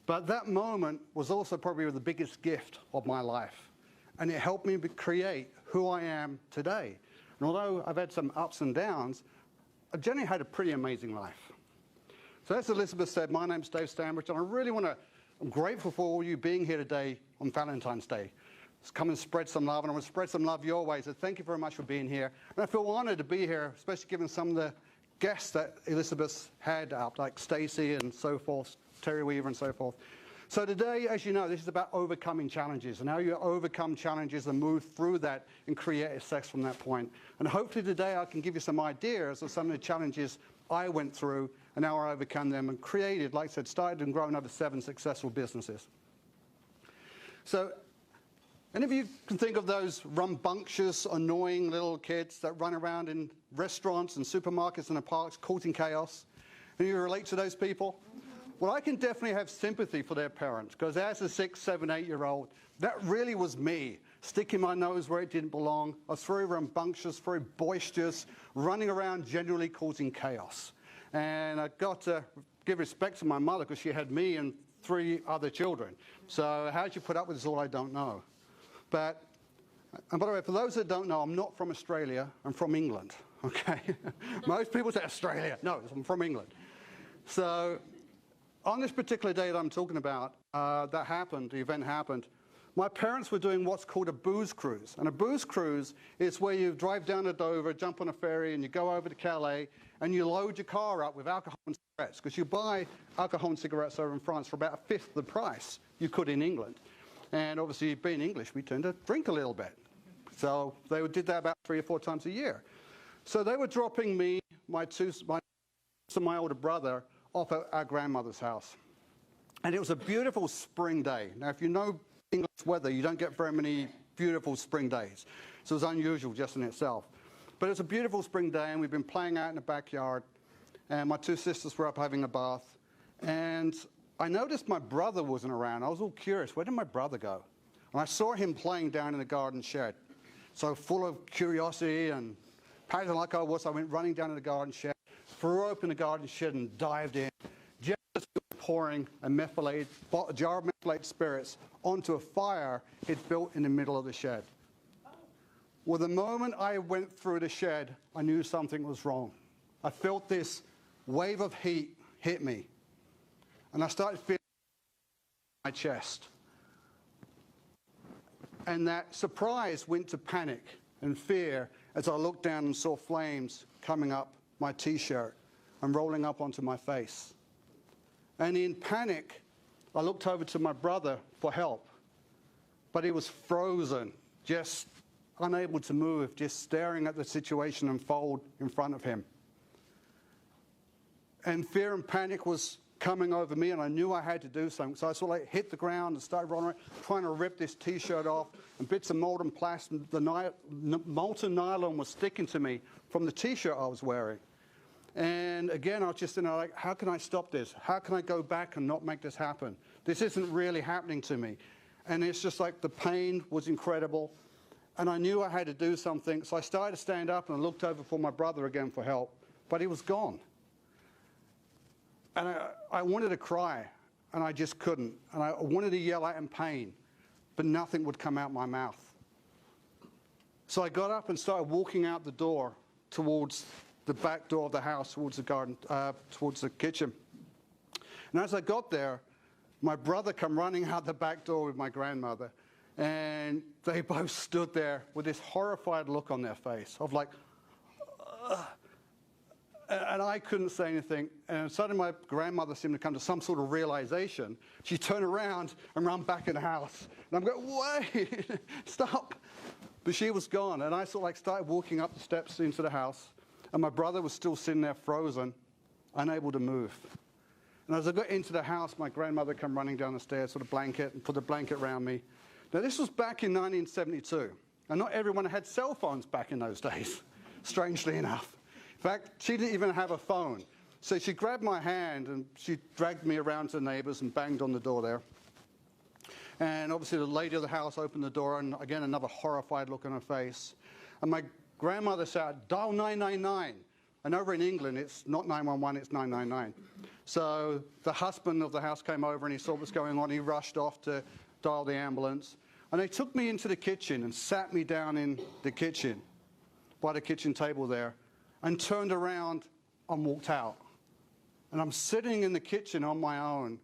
But that moment was also probably the biggest gift of my life. And it helped me create who I am today. And although I've had some ups and downs, I've generally had a pretty amazing life. So as Elizabeth said, my name's Dave Stanbridge, and I'm grateful for all you being here today on Valentine's Day. Let's come and spread some love, and I want to spread some love your way. So thank you very much for being here. And I feel honored to be here, especially given some of the guests that Elizabeth had up, like Stacy and so forth, Terry Weaver and so forth. So today, as you know, this is about overcoming challenges and how you overcome challenges and move through that and create success from that point. And hopefully today I can give you some ideas of some of the challenges I went through and how I overcome them and created, like I said, started and grown over 7 successful businesses. So any of you can think of those rambunctious, annoying little kids that run around in restaurants and supermarkets and the parks causing chaos? Any of you relate to those people? Well, I can definitely have sympathy for their parents, because as a 6, 7, 8-year-old, that really was me, sticking my nose where it didn't belong. I was very rambunctious, very boisterous, running around generally causing chaos. And I got to give respect to my mother, because she had me and 3 other children. So how'd you put up with this all? I don't know. But, and by the way, for those that don't know, I'm not from Australia, I'm from England, okay? Most people say Australia. No, I'm from England. So on this particular day that I'm talking about, the event happened, my parents were doing what's called a booze cruise. And a booze cruise is where you drive down to Dover, jump on a ferry, and you go over to Calais, and you load your car up with alcohol and cigarettes, because you buy alcohol and cigarettes over in France for about 1/5 the price you could in England. And obviously, being English, we tend to drink a little bit. So they did that about 3 or 4 times a year. So they were dropping me, my older brother, off at our grandmother's house. And it was a beautiful spring day. Now, if you know English weather, you don't get very many beautiful spring days. So it was unusual just in itself. But it was a beautiful spring day, and we've been playing out in the backyard. And my 2 sisters were up having a bath. And I noticed my brother wasn't around. I was all curious, where did my brother go? And I saw him playing down in the garden shed. So full of curiosity and passionate like I was, I went running down to the garden shed, threw open the garden shed and dived in, just as we were pouring a jar of methylated spirits onto a fire he'd built in the middle of the shed. Well, the moment I went through the shed, I knew something was wrong. I felt this wave of heat hit me. And I started feeling my chest. And that surprise went to panic and fear as I looked down and saw flames coming up my T-shirt and rolling up onto my face. And in panic, I looked over to my brother for help. But he was frozen, just unable to move, just staring at the situation unfold in front of him. And fear and panic was coming over me, and I knew I had to do something. So I sort of hit the ground and started running around, trying to rip this T-shirt off, and bits of molten plastic, the molten nylon was sticking to me from the T-shirt I was wearing. And again, I was just like, how can I stop this? How can I go back and not make this happen? This isn't really happening to me. And it's just like the pain was incredible, and I knew I had to do something. So I started to stand up, and I looked over for my brother again for help, but he was gone. And I wanted to cry, and I just couldn't. And I wanted to yell out in pain, but nothing would come out my mouth. So I got up and started walking out the door towards the back door of the house, towards the garden, towards the kitchen. And as I got there, my brother came running out the back door with my grandmother. And they both stood there with this horrified look on their face of like, ugh. And I couldn't say anything. And suddenly my grandmother seemed to come to some sort of realization. She turned around and ran back in the house. And I'm going, wait, stop. But she was gone. And I sort of like started walking up the steps into the house. And my brother was still sitting there frozen, unable to move. And as I got into the house, my grandmother came running down the stairs with a blanket and put a blanket around me. Now this was back in 1972. And not everyone had cell phones back in those days, strangely enough. In fact, she didn't even have a phone. So she grabbed my hand and she dragged me around to the neighbors and banged on the door there. And obviously the lady of the house opened the door, and again, another horrified look on her face. And my grandmother said, dial 999. And over in England, it's not 911, it's 999. So the husband of the house came over and he saw what was going on. He rushed off to dial the ambulance. And they took me into the kitchen and sat me down in the kitchen, by the kitchen table there, and turned around and walked out. And I'm sitting in the kitchen on my own.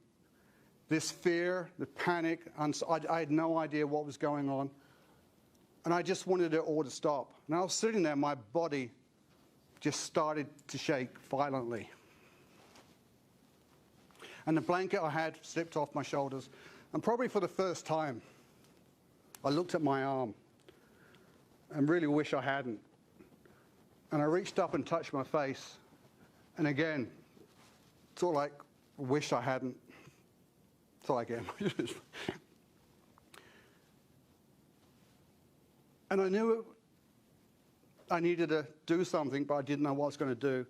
This fear, the panic, I had no idea what was going on. And I just wanted it all to stop. And I was sitting there, my body just started to shake violently. And the blanket I had slipped off my shoulders. And probably for the first time, I looked at my arm and really wish I hadn't. And I reached up and touched my face. And again, sort of like, wish I hadn't. So I get. And I knew I needed to do something, but I didn't know what I was going to do.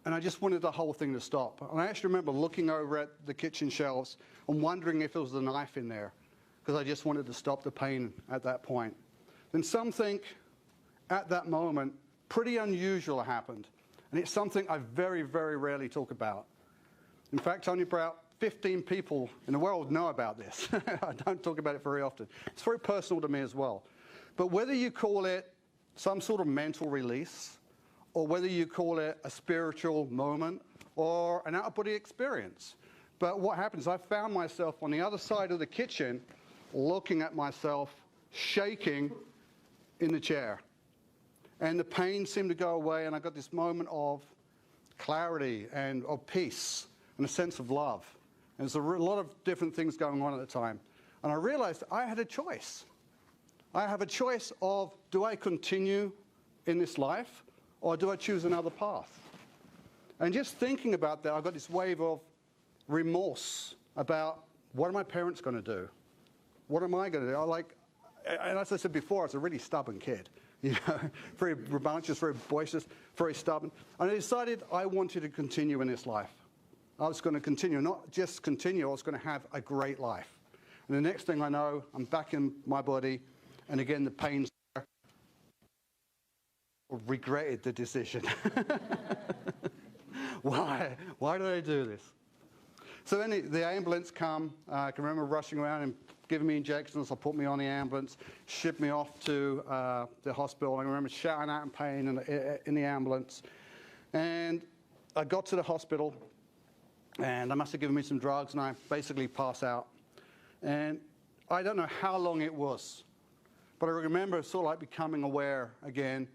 And I just wanted the whole thing to stop. And I actually remember looking over at the kitchen shelves and wondering if there was a knife in there, because I just wanted to stop the pain at that point. Then something at that moment pretty unusual happened. And it's something I very, very rarely talk about. In fact, only about 15 people in the world know about this. I don't talk about it very often. It's very personal to me as well. But whether you call it some sort of mental release, or whether you call it a spiritual moment, or an out-of-body experience. But what happens, I found myself on the other side of the kitchen, looking at myself, shaking in the chair. And the pain seemed to go away, and I got this moment of clarity and of peace and a sense of love. And there's a lot of different things going on at the time. And I realized I had a choice. I have a choice of, do I continue in this life, or do I choose another path? And just thinking about that, I got this wave of remorse about, what are my parents going to do? What am I going to do? And as I said before, I was a really stubborn kid. You know, very rebellious, very boisterous, very stubborn. And I decided I wanted to continue in this life. I was going to continue, not just continue, I was going to have a great life. And the next thing I know, I'm back in my body, and again, the pain's there. I regretted the decision. Why? Why did I do this? So then the ambulance come. I can remember rushing around and giving me injections. They put me on the ambulance, shipped me off to the hospital. I remember shouting out in pain in the ambulance. And I got to the hospital, and they must have given me some drugs, and I basically passed out. And I don't know how long it was, but I remember sort of like becoming aware again.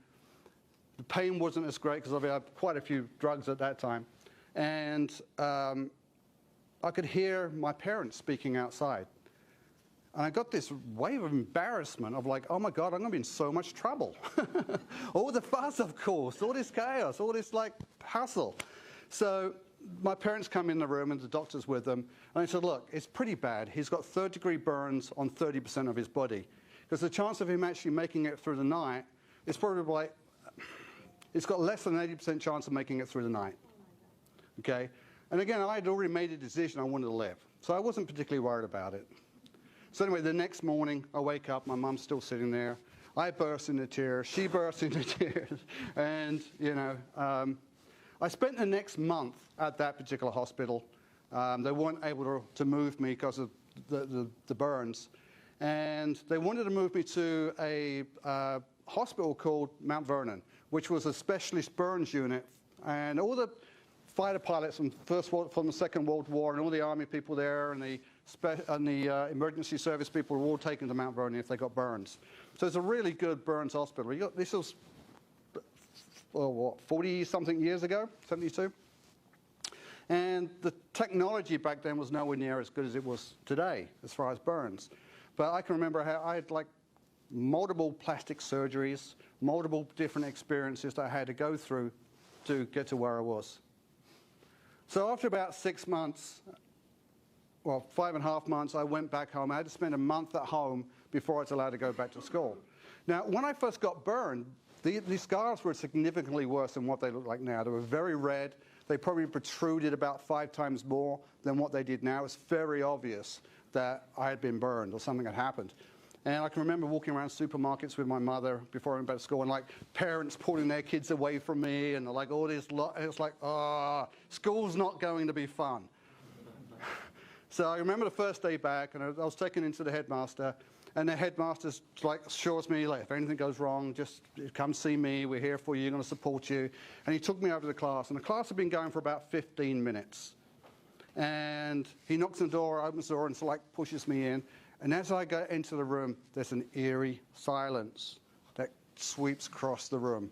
The pain wasn't as great because I've had quite a few drugs at that time. And I could hear my parents speaking outside. And I got this wave of embarrassment of like, oh my God, I'm going to be in so much trouble. All the fuss, of course, all this chaos, all this like hassle. So my parents come in the room and the doctor's with them. And I said, look, it's pretty bad. He's got third-degree burns on 30% of his body. Because the chance of him actually making it through the night is probably like, it's got less than 80% chance of making it through the night. Okay? And again, I had already made a decision I wanted to live. So I wasn't particularly worried about it. So anyway, the next morning, I wake up, my mum's still sitting there. I burst into tears, she burst into tears. And, you know, I spent the next month at that particular hospital. They weren't able to move me because of the burns. And they wanted to move me to a hospital called Mount Vernon, which was a specialist burns unit. And all the fighter pilots from the Second World War and all the Army people there and the emergency service people were all taken to Mount Vernon if they got burns. So it's a really good burns hospital. This was, what, 40-something years ago, 72? And the technology back then was nowhere near as good as it was today as far as burns. But I can remember how I had like multiple plastic surgeries, multiple different experiences that I had to go through to get to where I was. So after about 6 months, well, 5.5 months, I went back home. I had to spend a month at home before I was allowed to go back to school. Now, when I first got burned, these scars were significantly worse than what they look like now. They were very red. They probably protruded about 5 times more than what they did now. It's very obvious that I had been burned or something had happened. And I can remember walking around supermarkets with my mother before I went back to school, and like parents pulling their kids away from me, and like all this lot. It's like, school's not going to be fun. So I remember the first day back, and I was taken into the headmaster, and the headmaster's like assures me, like, if anything goes wrong, just come see me. We're here for you. We're going to support you. And he took me over to the class, and the class had been going for about 15 minutes. And he knocks on the door, opens the door, and so like pushes me in. And as I go into the room, there's an eerie silence that sweeps across the room.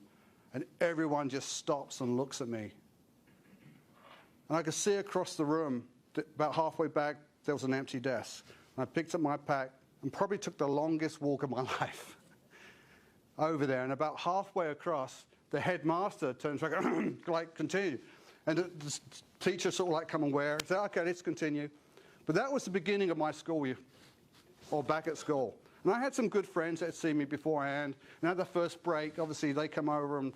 And everyone just stops and looks at me. And I could see across the room, that about halfway back, there was an empty desk. And I picked up my pack and probably took the longest walk of my life over there. And about halfway across, the headmaster turns back, like, continue. And the teacher sort of like, come and wear. Said, okay, let's continue. But that was the beginning of my school year, or back at school. And I had some good friends that had seen me beforehand. And at the first break, obviously, they come over and,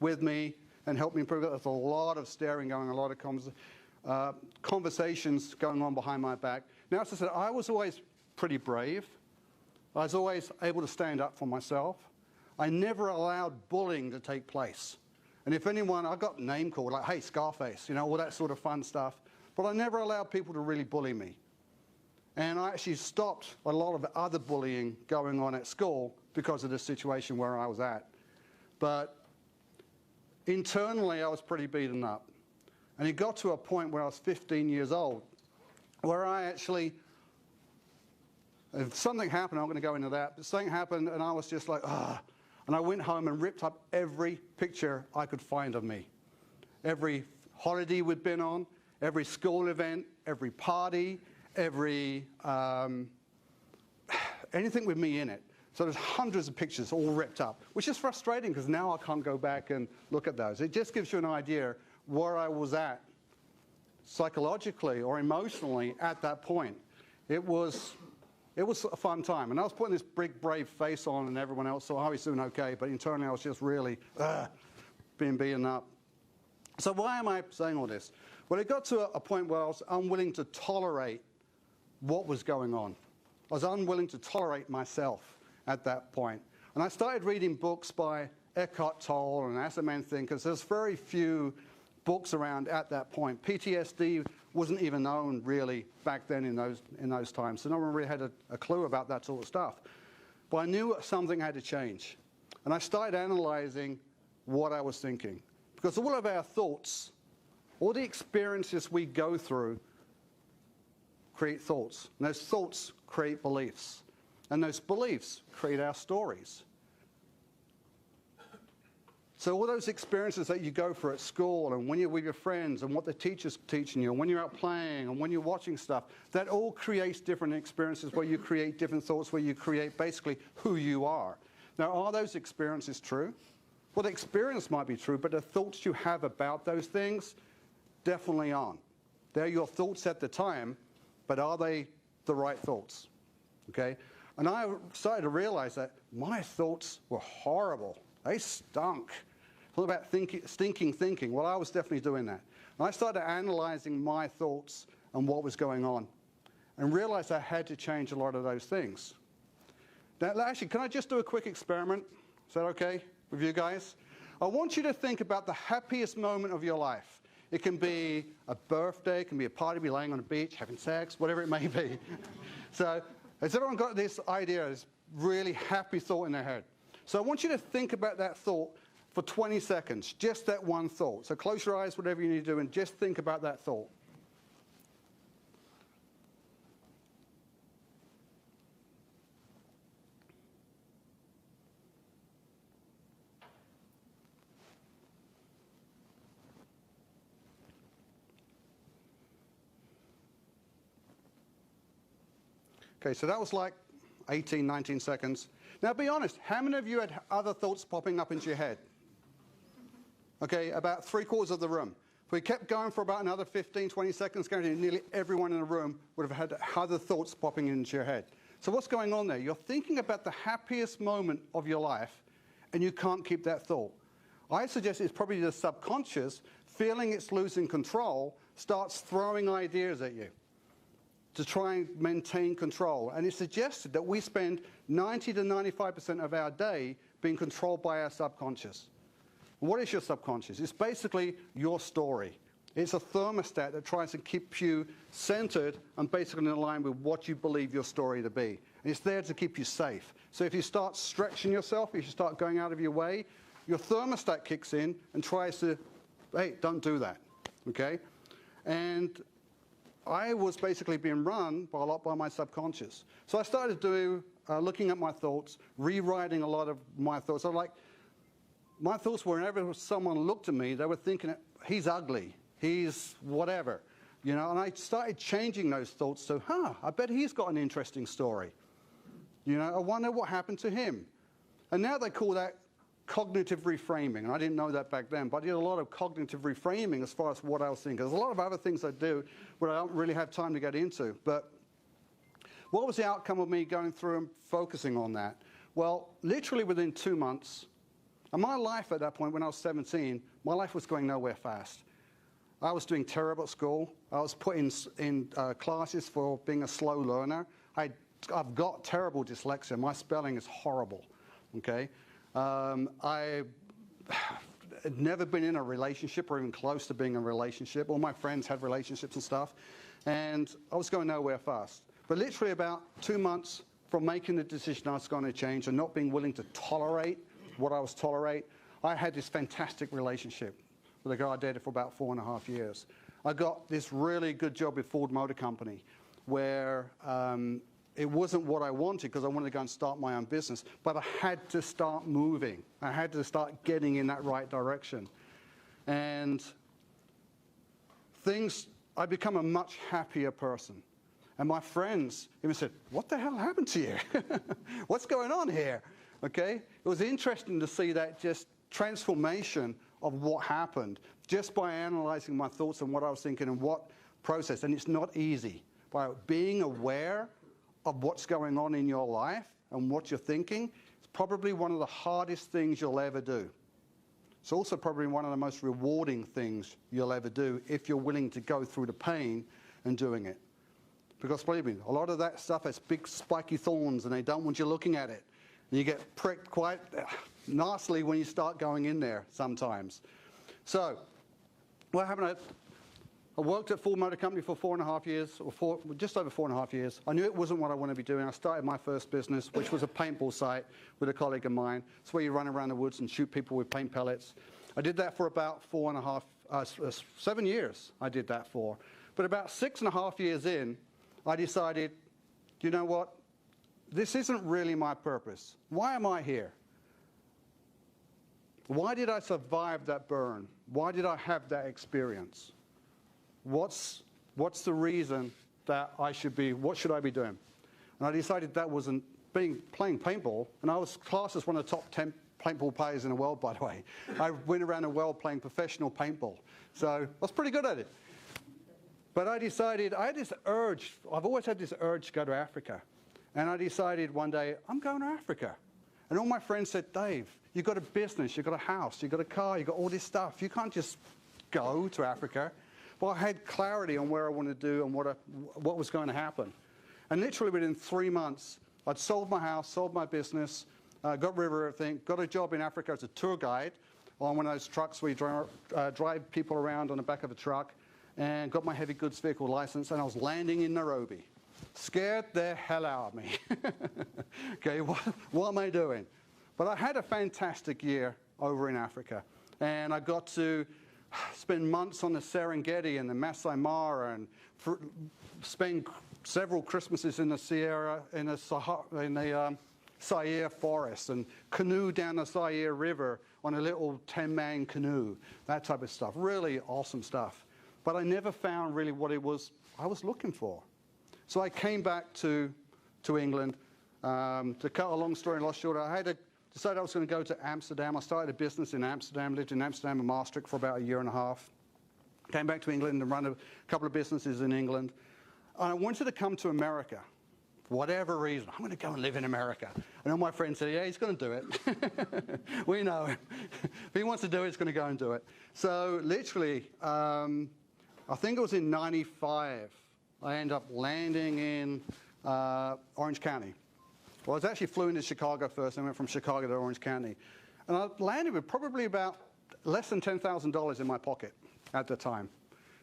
with me and help me improve. There's a lot of staring going, a lot of conversations going on behind my back. Now, as I said, I was always pretty brave. I was always able to stand up for myself. I never allowed bullying to take place. And if anyone, I got name called, like, hey, Scarface, all that sort of fun stuff. But I never allowed people to really bully me. And I actually stopped a lot of other bullying going on at school because of the situation where I was at. But internally, I was pretty beaten up. And it got to a point where I was 15 years old, where I actually, if something happened, I'm going to go into that, but something happened and I was just like, And I went home and ripped up every picture I could find of me. Every holiday we'd been on, every school event, every party, every anything with me in it. So there's hundreds of pictures all ripped up, which is frustrating because now I can't go back and look at those. It just gives you an idea where I was at psychologically or emotionally at that point. It was a fun time. And I was putting this big, brave face on and everyone else thought, he's doing okay. But internally, I was just really being beaten up. So why am I saying all this? Well, it got to a point where I was unwilling to tolerate what was going on. I was unwilling to tolerate myself at that point. And I started reading books by Eckhart Tolle and Asimov thinkers. There's very few books around at that point. PTSD wasn't even known really back then in those times. So no one really had a clue about that sort of stuff. But I knew something had to change. And I started analyzing what I was thinking. Because all of our thoughts, all the experiences we go through create thoughts. And those thoughts create beliefs. And those beliefs create our stories. So all those experiences that you go through at school and when you're with your friends and what the teacher's teaching you and when you're out playing and when you're watching stuff, that all creates different experiences where you create different thoughts, where you create basically who you are. Now, are those experiences true? Well, the experience might be true, but the thoughts you have about those things definitely aren't. They're your thoughts at the time, but are they the right thoughts? Okay? And I started to realize that my thoughts were horrible. They stunk. It's all about stinking thinking. Well, I was definitely doing that. And I started analyzing my thoughts and what was going on and realized I had to change a lot of those things. Now, actually, can I just do a quick experiment? Is that okay with you guys? I want you to think about the happiest moment of your life. It can be a birthday, it can be a party, be laying on a beach, having sex, whatever it may be. So has everyone got this idea, this really happy thought in their head? So I want you to think about that thought for 20 seconds, just that one thought. So close your eyes, whatever you need to do, and just think about that thought. Okay, so that was like 18, 19 seconds. Now, be honest, how many of you had other thoughts popping up into your head? Okay, about 3/4 of the room. If we kept going for about another 15, 20 seconds, nearly everyone in the room would have had other thoughts popping into your head. So what's going on there? You're thinking about the happiest moment of your life, and you can't keep that thought. I suggest it's probably the subconscious, feeling it's losing control, starts throwing ideas at you. to try and maintain control. And it suggested that we spend 90 to 95% of our day being controlled by our subconscious. What is your subconscious? It's basically your story. It's a thermostat that tries to keep you centered and basically in line with what you believe your story to be. And it's there to keep you safe. So if you start stretching yourself, if you start going out of your way, your thermostat kicks in and tries to, hey, don't do that, okay? And I was basically being run a lot by my subconscious. So I started looking at my thoughts, rewriting a lot of my thoughts. My thoughts were whenever someone looked at me, they were thinking, he's ugly, he's whatever, you know. And I started changing those thoughts to, I bet he's got an interesting story. You know, I wonder what happened to him. And now they call that cognitive reframing. And I didn't know that back then, but I did a lot of cognitive reframing as far as what I was thinking. There's a lot of other things I do where I don't really have time to get into. But what was the outcome of me going through and focusing on that? Well, literally within 2 months, and my life at that point, when I was 17, my life was going nowhere fast. I was doing terrible at school. I was put in classes for being a slow learner. I've got terrible dyslexia. My spelling is horrible, okay? I had never been in a relationship or even close to being in a relationship. All my friends had relationships and stuff, and I was going nowhere fast. But literally about 2 months from making the decision I was going to change and not being willing to tolerate what I was tolerating, I had this fantastic relationship with a guy I dated for about 4.5 years. I got this really good job with Ford Motor Company where it wasn't what I wanted because I wanted to go and start my own business, but I had to start moving. I had to start getting in that right direction. And I become a much happier person. And my friends even said, what the hell happened to you? What's going on here? Okay? It was interesting to see that just transformation of what happened just by analyzing my thoughts and what I was thinking and what process. And it's not easy. By being aware of what's going on in your life and what you're thinking, it's probably one of the hardest things you'll ever do. It's also probably one of the most rewarding things you'll ever do if you're willing to go through the pain and doing it. Because believe me, a lot of that stuff has big spiky thorns and they don't want you looking at it. And you get pricked quite nicely when you start going in there sometimes. So what happened? I worked at Ford Motor Company for 4.5 years, or just over 4.5 years. I knew it wasn't what I wanted to be doing. I started my first business, which was a paintball site with a colleague of mine. It's where you run around the woods and shoot people with paint pellets. I did that for about 7 years I did that for. But about 6.5 years in, I decided, you know what? This isn't really my purpose. Why am I here? Why did I survive that burn? Why did I have that experience? What's the reason that what should I be doing? And I decided that wasn't playing paintball, and I was classed as one of the top 10 paintball players in the world, by the way. I went around the world playing professional paintball, so I was pretty good at it. But I decided, I had this urge, I've always had this urge to go to Africa, and I decided one day, I'm going to Africa. And all my friends said, Dave, you've got a business, you've got a house, you've got a car, you've got all this stuff. You can't just go to Africa. Well, I had clarity on where I wanted to do and what was going to happen. And literally within 3 months, I'd sold my house, sold my business, got rid of everything, got a job in Africa as a tour guide on one of those trucks where you drive people around on the back of a truck, and got my heavy goods vehicle license, and I was landing in Nairobi. Scared the hell out of me. Okay, what am I doing? But I had a fantastic year over in Africa, and I got to spend months on the Serengeti and the Masai Mara, and spend several Christmases in the Sierra, in the Zaire forest, and canoe down the Zaire River on a little 10-man canoe, that type of stuff. Really awesome stuff. But I never found really what it was I was looking for. So I came back to England. To cut a long story short, I had decided I was going to go to Amsterdam. I started a business in Amsterdam, lived in Amsterdam and Maastricht for about 1.5 years. Came back to England and run a couple of businesses in England. And I wanted to come to America. For whatever reason, I'm going to go and live in America. And all my friends said, yeah, he's going to do it. We know him. If he wants to do it, he's going to go and do it. So literally, I think it was in 95, I ended up landing in Orange County. Well, I was actually flew into Chicago first, and went from Chicago to Orange County. And I landed with probably about less than $10,000 in my pocket at the time.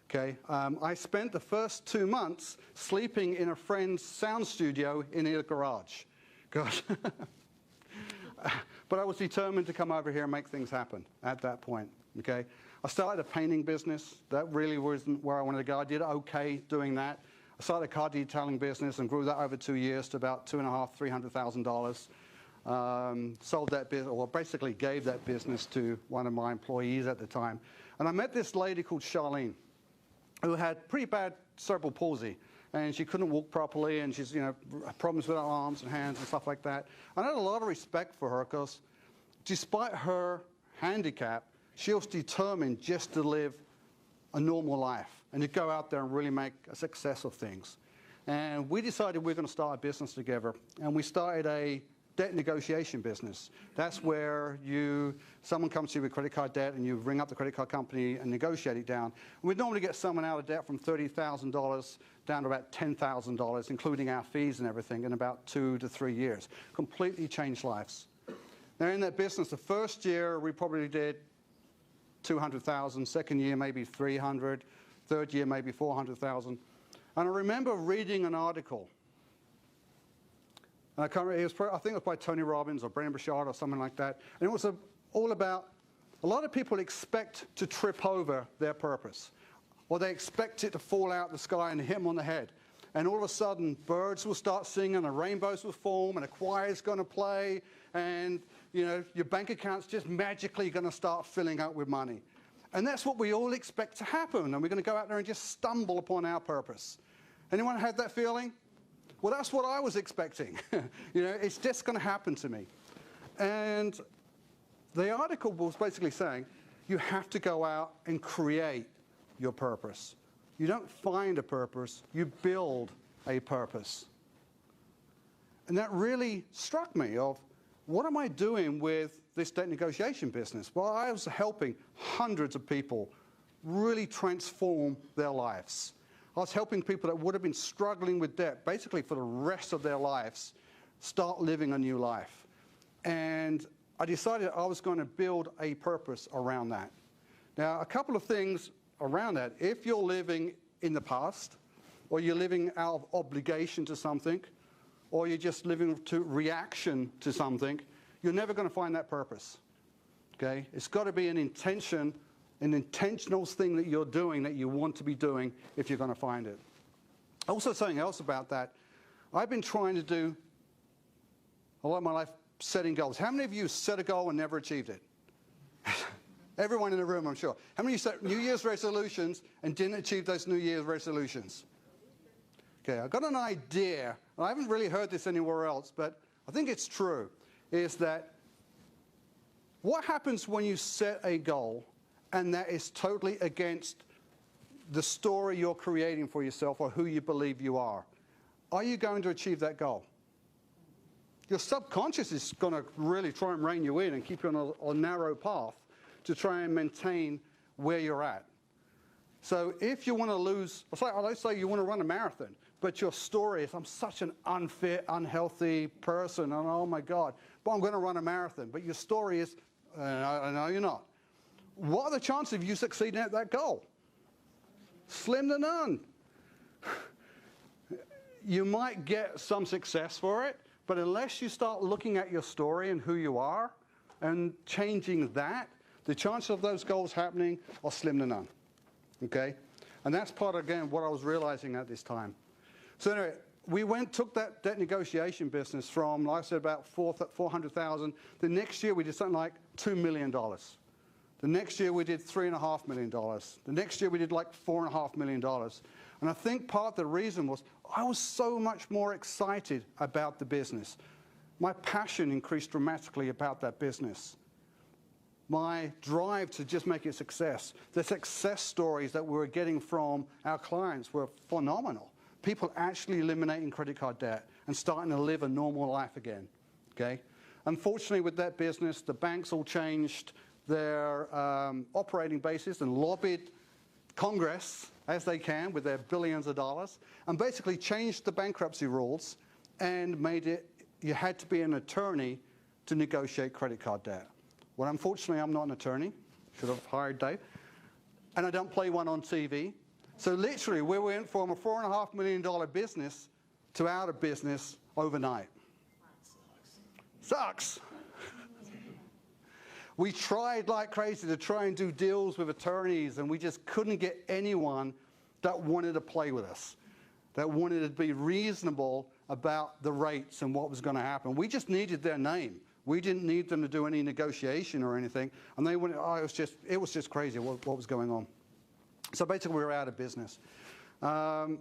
Okay, I spent the first 2 months sleeping in a friend's sound studio in a garage. Gosh. But I was determined to come over here and make things happen at that point. Okay, I started a painting business. That really wasn't where I wanted to go. I did okay doing that. I started a car detailing business and grew that over 2 years to about $250,000, $300,000. Sold that business, or basically gave that business to one of my employees at the time. And I met this lady called Charlene, who had pretty bad cerebral palsy, and she couldn't walk properly, and she's, problems with her arms and hands and stuff like that. And I had a lot of respect for her because despite her handicap, she was determined just to live a normal life and to go out there and really make a success of things. And we decided we were going to start a business together, and we started a debt negotiation business. That's where someone comes to you with credit card debt, and you ring up the credit card company and negotiate it down. And we'd normally get someone out of debt from $30,000 down to about $10,000, including our fees and everything, in about 2 to 3 years. Completely changed lives. Now, in that business, the first year we probably did $200,000, second year maybe $300,000, third year maybe $400,000. And I remember reading an article. I think it was by Tony Robbins or Brendon Burchard or something like that. And it was all about a lot of people expect to trip over their purpose, or they expect it to fall out of the sky and hit them on the head. And all of a sudden, birds will start singing, and rainbows will form, and a choir's going to play, and your bank account's just magically going to start filling up with money. And that's what we all expect to happen, and we're going to go out there and just stumble upon our purpose. Anyone had that feeling? Well, that's what I was expecting. It's just going to happen to me. And the article was basically saying you have to go out and create your purpose. You don't find a purpose, you build a purpose. And that really struck me of, what am I doing with this debt negotiation business? Well, I was helping hundreds of people really transform their lives. I was helping people that would have been struggling with debt basically for the rest of their lives start living a new life. And I decided I was going to build a purpose around that. Now, a couple of things around that. If you're living in the past, or you're living out of obligation to something, or you're just living to reaction to something, you're never going to find that purpose. Okay? It's got to be an intention, an intentional thing that you're doing that you want to be doing if you're going to find it. Also, something else about that, I've been trying to do a lot of my life setting goals. How many of you set a goal and never achieved it? Everyone in the room, I'm sure. How many of you set New Year's resolutions and didn't achieve those New Year's resolutions? Okay, I've got an idea, and I haven't really heard this anywhere else, but I think it's true, is that what happens when you set a goal and that is totally against the story you're creating for yourself or who you believe you are? Are you going to achieve that goal? Your subconscious is going to really try and rein you in and keep you on a narrow path to try and maintain where you're at. So if you want to lose, let's say you want to run a marathon, but your story is, I'm such an unfit, unhealthy person, and oh my God, but I'm going to run a marathon. But your story is, no, you're not. What are the chances of you succeeding at that goal? Slim to none. You might get some success for it, but unless you start looking at your story and who you are and changing that, the chances of those goals happening are slim to none. Okay? And that's part, again, what I was realizing at this time. So anyway, we took that debt negotiation business from, like I said, about $400,000. The next year we did something like $2 million. The next year we did $3.5 million. The next year we did like $4.5 million. And I think part of the reason was I was so much more excited about the business. My passion increased dramatically about that business. My drive to just make it a success. The success stories that we were getting from our clients were phenomenal. People actually eliminating credit card debt and starting to live a normal life again. Okay? Unfortunately, with that business, the banks all changed their operating basis and lobbied Congress as they can with their billions of dollars, and basically changed the bankruptcy rules and made it you had to be an attorney to negotiate credit card debt. Well, unfortunately, I'm not an attorney. Should have hired Dave. And I don't play one on TV. So literally, we went from a $4.5 million business to out of business overnight. Sucks. We tried like crazy to try and do deals with attorneys, and we just couldn't get anyone that wanted to play with us, that wanted to be reasonable about the rates and what was going to happen. We just needed their name. We didn't need them to do any negotiation or anything. And they went, oh, it was just crazy what was going on. So basically, we were out of business. So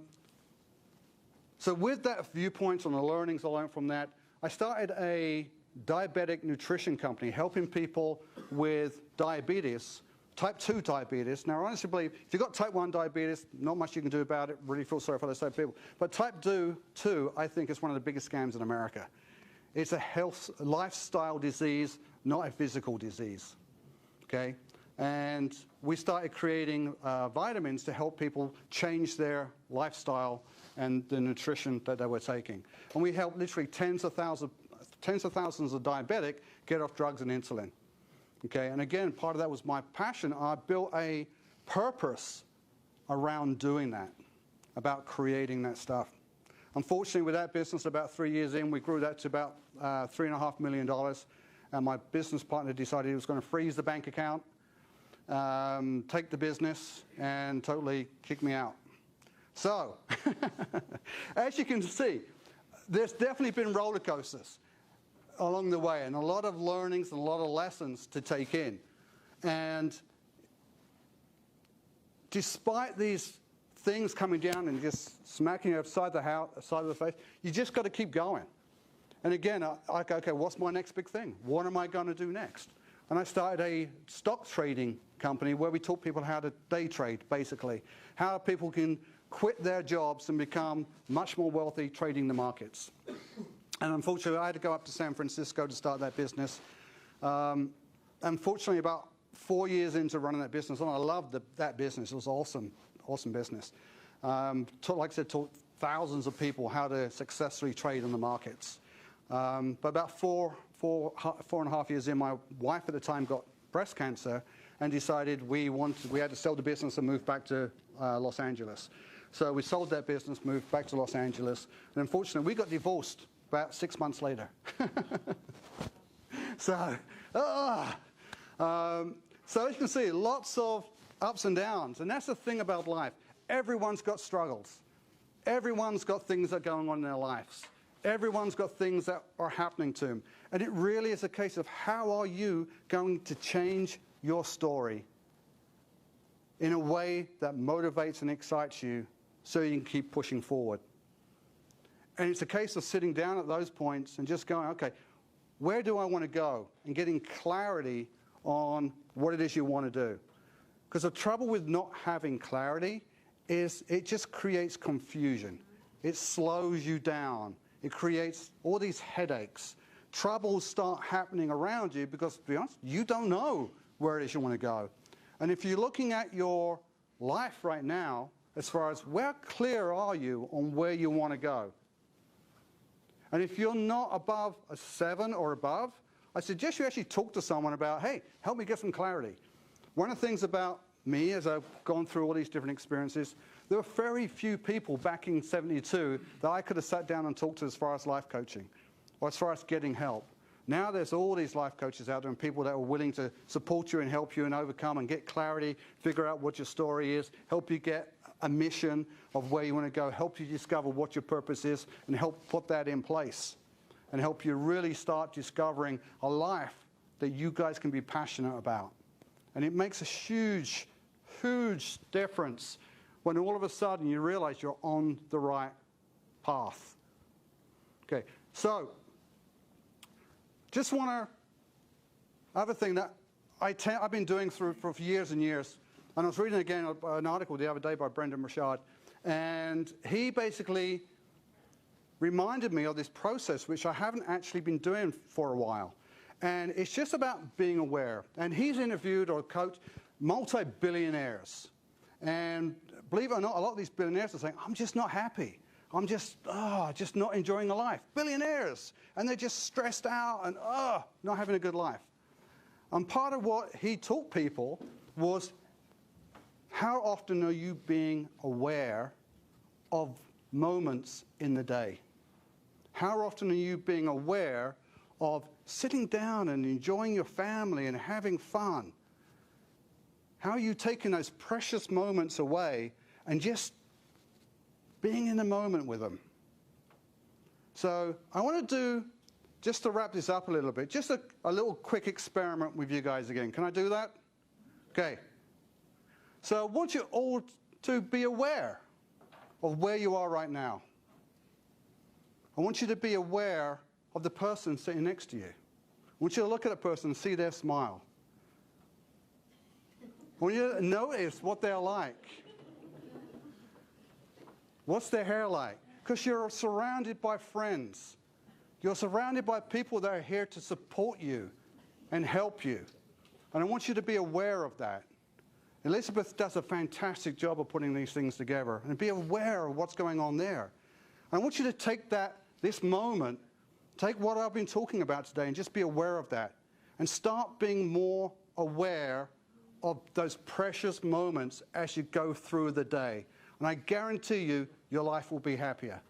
with that viewpoint on the learnings I learned from that, I started a diabetic nutrition company helping people with diabetes, type 2 diabetes. Now, I honestly believe if you've got type 1 diabetes, not much you can do about it. Really feel sorry for those type of people. But type 2, I think, is one of the biggest scams in America. It's a lifestyle disease, not a physical disease. Okay? And we started creating vitamins to help people change their lifestyle and the nutrition that they were taking. And we helped literally tens of thousands of diabetic get off drugs and insulin. Okay, and again, part of that was my passion. I built a purpose around doing that, about creating that stuff. Unfortunately, with that business, about 3 years in, we grew that to about $3.5 million. And my business partner decided he was going to freeze the bank account, take the business, and totally kick me out. So, as you can see, there's definitely been roller coasters along the way, and a lot of learnings and a lot of lessons to take in. And despite these things coming down and just smacking you upside the face, you just got to keep going. And again, okay, what's my next big thing? What am I going to do next? And I started a stock trading company where we taught people how to day trade, basically. How people can quit their jobs and become much more wealthy trading the markets. And unfortunately, I had to go up to San Francisco to start that business. Unfortunately, about 4 years into running that business, and I loved that business. It was awesome business. Like I said, taught thousands of people how to successfully trade in the markets. But about four and a half years in, my wife at the time got breast cancer and decided we had to sell the business and move back to Los Angeles. So we sold that business, moved back to Los Angeles, and unfortunately, we got divorced about 6 months later. So as you can see, lots of ups and downs, and that's the thing about life. Everyone's got struggles. Everyone's got things that are going on in their lives. Everyone's got things that are happening to them. And it really is a case of how are you going to change your story in a way that motivates and excites you so you can keep pushing forward. And it's a case of sitting down at those points and just going, okay, where do I want to go? And getting clarity on what it is you want to do. Because the trouble with not having clarity is it just creates confusion. It slows you down. It creates all these headaches. Troubles start happening around you because, to be honest, you don't know where it is you want to go. And if you're looking at your life right now, as far as where clear are you on where you want to go? And if you're not above a 7 or above, I suggest you actually talk to someone about, hey, help me get some clarity. One of the things about me, as I've gone through all these different experiences, there were very few people back in '72 that I could have sat down and talked to as far as life coaching or as far as getting help. Now there's all these life coaches out there and people that are willing to support you and help you and overcome and get clarity, figure out what your story is, help you get a mission of where you want to go, help you discover what your purpose is, and help put that in place, and help you really start discovering a life that you guys can be passionate about. And it makes a huge, huge difference when all of a sudden you realize you're on the right path. Okay, so just want to, other thing that I've been doing for years and years, and I was reading again an article the other day by Brendan Rashad, and he basically reminded me of this process which I haven't actually been doing for a while. And it's just about being aware. And he's interviewed or coached multi-billionaires. And believe it or not, a lot of these billionaires are saying, I'm just not happy. I'm just not enjoying the life. Billionaires. And they're just stressed out and, not having a good life. And part of what he taught people was, how often are you being aware of moments in the day? How often are you being aware of sitting down and enjoying your family and having fun? How are you taking those precious moments away and just being in the moment with them? So I want to do, just to wrap this up a little bit, just a little quick experiment with you guys again. Can I do that? Okay. So I want you all to be aware of where you are right now. I want you to be aware of the person sitting next to you. I want you to look at a person and see their smile. I want you to notice what they're like. What's their hair like? Because you're surrounded by friends. You're surrounded by people that are here to support you and help you. And I want you to be aware of that. Elizabeth does a fantastic job of putting these things together, and be aware of what's going on there. And I want you to take this moment, take what I've been talking about today, and just be aware of that. And start being more aware of those precious moments as you go through the day. And I guarantee you, your life will be happier.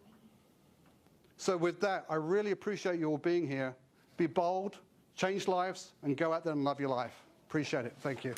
So with that, I really appreciate you all being here. Be bold, change lives, and go out there and love your life. Appreciate it. Thank you.